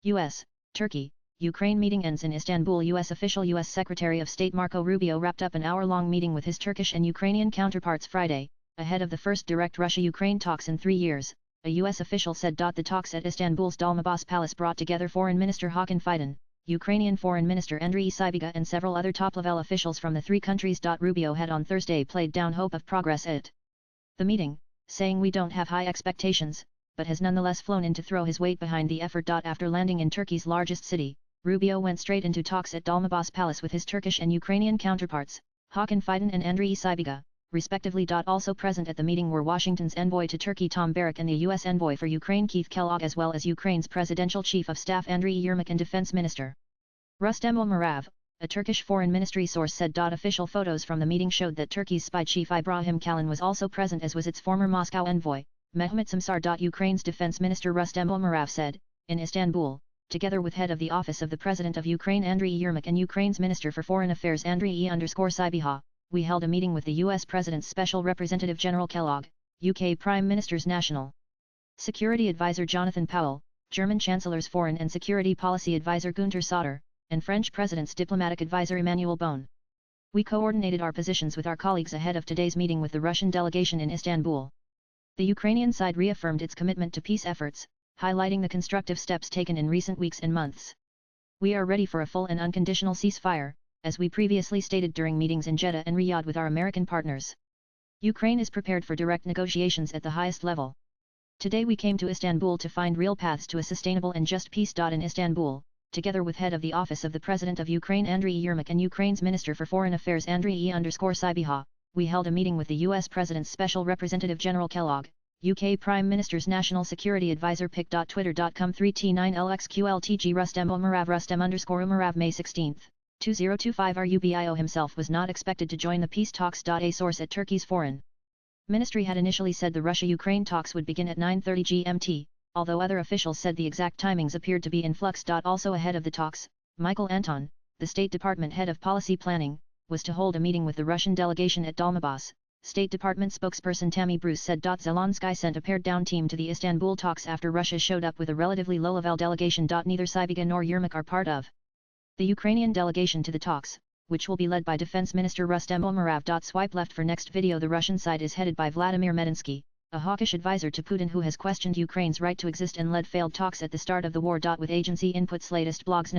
U.S., Turkey, Ukraine meeting ends in Istanbul. U.S. official U.S. Secretary of State Marco Rubio wrapped up an hour-long meeting with his Turkish and Ukrainian counterparts Friday, ahead of the first direct Russia-Ukraine talks in 3 years, a U.S. official said. The talks at Istanbul's Dolmabahce Palace brought together Foreign Minister Hakan Fidan, Ukrainian Foreign Minister Andriy Sybiga and several other top-level officials from the three countries. Rubio had on Thursday played down hope of progress at the meeting, saying we don't have high expectations, but has nonetheless flown in to throw his weight behind the effort. After landing in Turkey's largest city, Rubio went straight into talks at Dolmabahce Palace with his Turkish and Ukrainian counterparts, Hakan Fidan and Andriy Sybiga, respectively. Also present at the meeting were Washington's envoy to Turkey Tom Barrack and the U.S. envoy for Ukraine Keith Kellogg, as well as Ukraine's presidential chief of staff Andriy Yermak and defense minister Rustem Umerov, a Turkish foreign ministry source said. Official photos from the meeting showed that Turkey's spy chief Ibrahim Kalin was also present, as was its former Moscow envoy, Mehmet Samsar. Ukraine's defense minister Rustem Umerov said, in Istanbul, together with head of the office of the President of Ukraine Andriy Yermak and Ukraine's Minister for Foreign Affairs Andriy_Sybiha, we held a meeting with the U.S. President's Special Representative General Kellogg, UK Prime Minister's National Security Advisor Jonathan Powell, German Chancellor's Foreign and Security Policy Advisor Günter Sauter, and French President's Diplomatic Advisor Emmanuel Bon. We coordinated our positions with our colleagues ahead of today's meeting with the Russian delegation in Istanbul. The Ukrainian side reaffirmed its commitment to peace efforts, highlighting the constructive steps taken in recent weeks and months. We are ready for a full and unconditional ceasefire, as we previously stated during meetings in Jeddah and Riyadh with our American partners. Ukraine is prepared for direct negotiations at the highest level. Today we came to Istanbul to find real paths to a sustainable and just peace. In Istanbul, together with head of the office of the President of Ukraine Andriy Yermak and Ukraine's Minister for Foreign Affairs Andriy_Sybiha, we held a meeting with the U.S. President's Special Representative General Kellogg, UK Prime Minister's National Security Advisor pic.twitter.com 3T9LXQLTG Rustem Umerov Rustem_Umerov May 16, 2025 Rubio himself was not expected to join the peace talks. A source at Turkey's foreign ministry had initially said the Russia-Ukraine talks would begin at 9:30 GMT, although other officials said the exact timings appeared to be in flux. Also ahead of the talks, Michael Anton, the State Department head of policy planning, was to hold a meeting with the Russian delegation at Dolmabahce. State Department spokesperson Tammy Bruce said. Zelensky sent a pared-down team to the Istanbul talks after Russia showed up with a relatively low-level delegation. Neither Sybiga nor Yermak are part of the Ukrainian delegation to the talks, which will be led by Defense Minister Rustem Umerov. Swipe left for next video. The Russian side is headed by Vladimir Medinsky, a hawkish advisor to Putin who has questioned Ukraine's right to exist and led failed talks at the start of the war. With agency inputs latest blogs